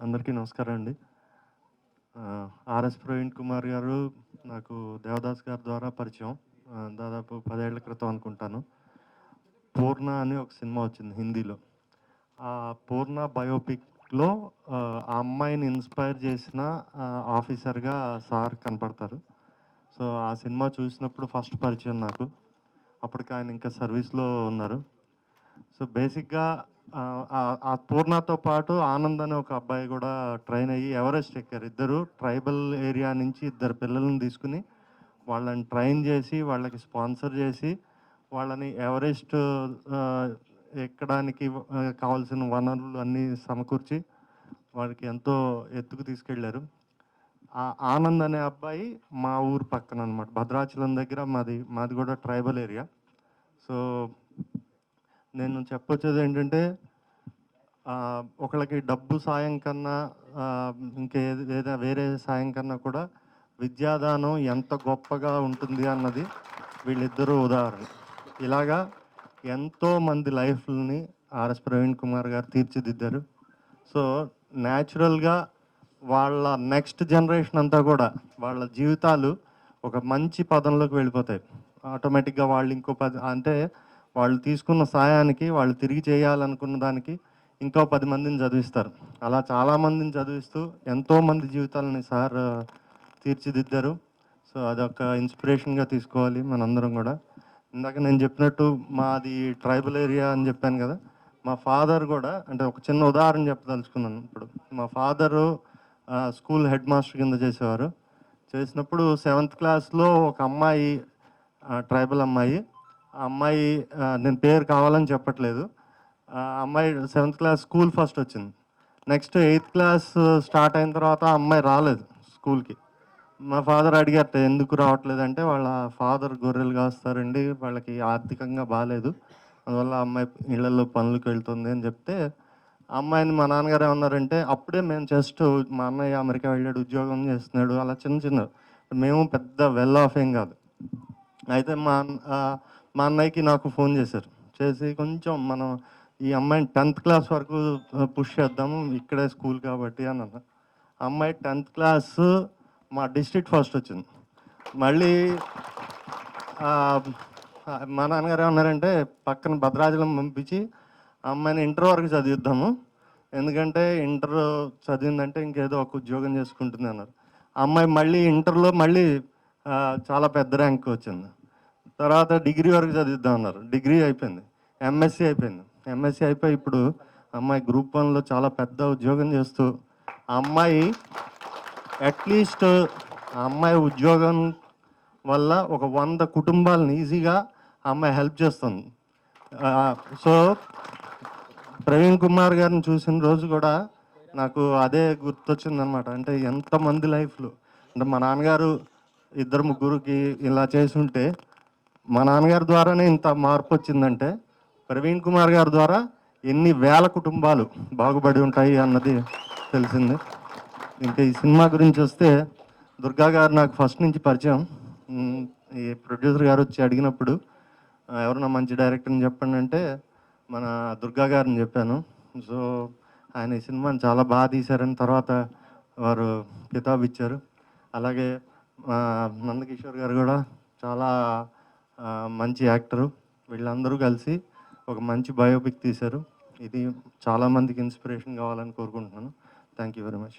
అందరికీ నమస్కారం అండి. ఆర్ఎస్ ప్రవీణ్ కుమార్ గారు నాకు దేవదాస్ గారి ద్వారా పరిచయం. దాదాపు 10 ఏళ్ల క్రితం అనుకుంటాను. 'పూర్ణ' అని ఒక సినిమా వచ్చింది హిందీలో. ఆ 'పూర్ణ' బయోపిక్‌లో ఆ అమ్మాయిని ఇన్‌స్పైర్ చేసిన ఆఫీసర్‌గా సార్ కనపడతారు. సో, ఆ సినిమా చూసినప్పుడు ఫస్ట్ పరిచయం నాకు. అప్పటికి ఆయన ఇంకా సర్వీస్‌లో ఉన్నారు. సో, బేసిక్‌గా ఆ 'పూర్ణ'తో పాటు 'ఆనంద్' అనే ఒక అబ్బాయి కూడా ట్రైన్ అయ్యి ఎవరెస్ట్ ఎక్కారు. ఇద్దరు ట్రైబల్ ఏరియా నుంచి ఇద్దరు పిల్లల్ని తీసుకొని వాళ్ళని ట్రైన్ చేసి, వాళ్ళకి స్పాన్సర్ చేసి, వాళ్ళని ఎవరెస్ట్ ఆహ్, ఎక్కడానికి కావాల్సిన వనరులు అన్నీ సమకూర్చి, వాళ్ళకి ఎంతో ఎత్తుకు తీసుకెళ్లారు. 'ఆనంద్' అనే అబ్బాయి మా ఊరు పక్కననమాట. భద్రాచలం దగ్గర మాది కూడా ట్రైబల్ ఏరియా. సో, నేను చెప్పొచ్చేదేంటంటే ఒకళ్ళకి డబ్బు సాయం కన్నా ఏదైనా వేరే సాయం కన్నా కూడా విద్యాదానం ఎంత గొప్పగా ఉంటుంది అన్నది వీళ్ళిద్దరూ ఉదాహరణ. ఇలాగా ఎంతోమంది లైఫ్‌లని ఆర్ఎస్ ప్రవీణ్ కుమార్ గారు తీర్చిదిద్దారు. సో, న్యాచురల్‌గా వాళ్ళ నెక్స్ట్ జనరేషన్ అంతా కూడా వాళ్ళ జీవితాలు ఒక మంచి పదంలోకి వెళ్ళిపోతాయి. ఆటోమేటిక్‌గా వాళ్ళు ఇంకో అంటే వాళ్ళు తీసుకున్న సాయానికి వాళ్ళు తిరిగి చేయాలనుకున్న దానికి ఇంకో 10 మందిని చదివిస్తారు. అలా చాలామందిని చదివిస్తూ ఎంతోమంది జీవితాలని సార్ తీర్చిదిద్దారు. సో, అదొక ఇన్స్పిరేషన్‌గా తీసుకోవాలి మనందరం గూడా. ఇందాక నేను చెప్పినట్టు మాది ట్రైబల్ ఏరియా అని చెప్పాను కదా! మా ఫాదర్ గూడా అంటే ఒక చిన్న ఉదాహరణ చెప్పదలుచుకున్నాను ఇప్పుడు. మా ఫాదరు స్కూల్ హెడ్ మాస్టర్ కింద చేసేవారు. చేసినప్పుడు 7th క్లాస్‌లో ఒక అమ్మాయి ట్రైబల్ అమ్మాయి. ఆ అమ్మాయి నేను పేరు కావాలని చెప్పట్లేదు. ఆ అమ్మాయి 7th క్లాస్ స్కూల్ ఫస్ట్ వచ్చింది. నెక్స్ట్ 8th క్లాస్ స్టార్ట్ అయిన తర్వాత ఆ అమ్మాయి రాలేదు స్కూల్‌కి. మా ఫాదర్ అడిగారట ఎందుకు రావట్లేదంటే, వాళ్ళ ఫాదర్ గొర్రెలు కాస్తారండి. వాళ్ళకి ఆర్థికంగా బాలేదు. అందువల్ల ఆ అమ్మాయి ఇళ్లల్లో పనులకు వెళ్తుంది అని చెప్తే, ఆ అమ్మాయిని మా నాన్నగారు ఏమన్నారంటే, అప్పుడే మేము జస్ట్ మా అన్నయ్య అమెరికా వెళ్ళాడు, ఉద్యోగం చేస్తున్నాడు. అలా చిన్న చిన్నవి. మేము పెద్ద వెల్ ఆఫ్ ఏం కాదు. అయితే మా అన్నయ్యకి నాకు ఫోన్ చేశారు. చేసి కొంచెం మనం ఈ అమ్మాయిని 10th క్లాస్ వరకు పుష్ చేద్దాము. ఇక్కడే స్కూల్ కాబట్టి అని అన్నారు. అమ్మాయి 10th క్లాస్ మా డిస్ట్రిక్ట్ ఫస్ట్ వచ్చింది. మళ్ళీ మా నాన్నగారు ఏమన్నారంటే పక్కన భద్రాచలం పంపించి ఆ అమ్మాయిని ఇంటర్ వరకు చదివిద్దాము. ఎందుకంటే ఇంటర్ చదివిందంటే ఇంకేదో ఒక ఉద్యోగం చేసుకుంటుంది అన్నారు. ఆ అమ్మాయి మళ్ళీ ఇంటర్లో మళ్ళీ చాలా పెద్ద ర్యాంక్ వచ్చింది. తర్వాత డిగ్రీ వరకు చదివిద్దాం అన్నారు. డిగ్రీ అయిపోయింది. ఎంఎస్సి అయిపోయింది. ఎంఎస్సి అయిపోయి ఇప్పుడు అమ్మాయి గ్రూప్ 1లో చాలా పెద్ద ఉద్యోగం చేస్తూ ఆ అమ్మాయి అట్లీస్ట్ ఆ అమ్మాయి ఉద్యోగం వల్ల ఒక 100 కుటుంబాలను ఈజీగా ఆ అమ్మాయి హెల్ప్ చేస్తుంది. సో, ప్రవీణ్ కుమార్ గారిని చూసిన రోజు కూడా నాకు అదే గుర్తొచ్చిందనమాట. అంటే ఎంతమంది లైఫ్లు అంటే మా నాన్నగారు ఇద్దరు ముగ్గురికి ఇలా చేసుంటే మా నాన్నగారి ద్వారానే ఇంత మార్పు వచ్చిందంటే ప్రవీణ్ కుమార్ గారి ద్వారా ఎన్ని వేల కుటుంబాలు బాగుపడి ఉంటాయి అన్నది తెలిసింది. ఇంకా ఈ సినిమా గురించి వస్తే దుర్గా గారు నాకు ఫస్ట్ నుంచి పరిచయం. ఈ ప్రొడ్యూసర్ గారు వచ్చి అడిగినప్పుడు ఎవరన్నా మంచి డైరెక్టర్ని చెప్పండి అంటే మన దుర్గా గారిని చెప్పాను. సో, ఆయన ఈ సినిమాని చాలా బాగా తీశారని తర్వాత వారు కితాబు ఇచ్చారు. అలాగే నందకిషోర్ గారు కూడా చాలా మంచి యాక్టరు. వీళ్ళందరూ కలిసి ఒక మంచి బయోపిక్ తీశారు. ఇది చాలామందికి ఇన్స్పిరేషన్ కావాలని కోరుకుంటున్నాను. Thank you very much.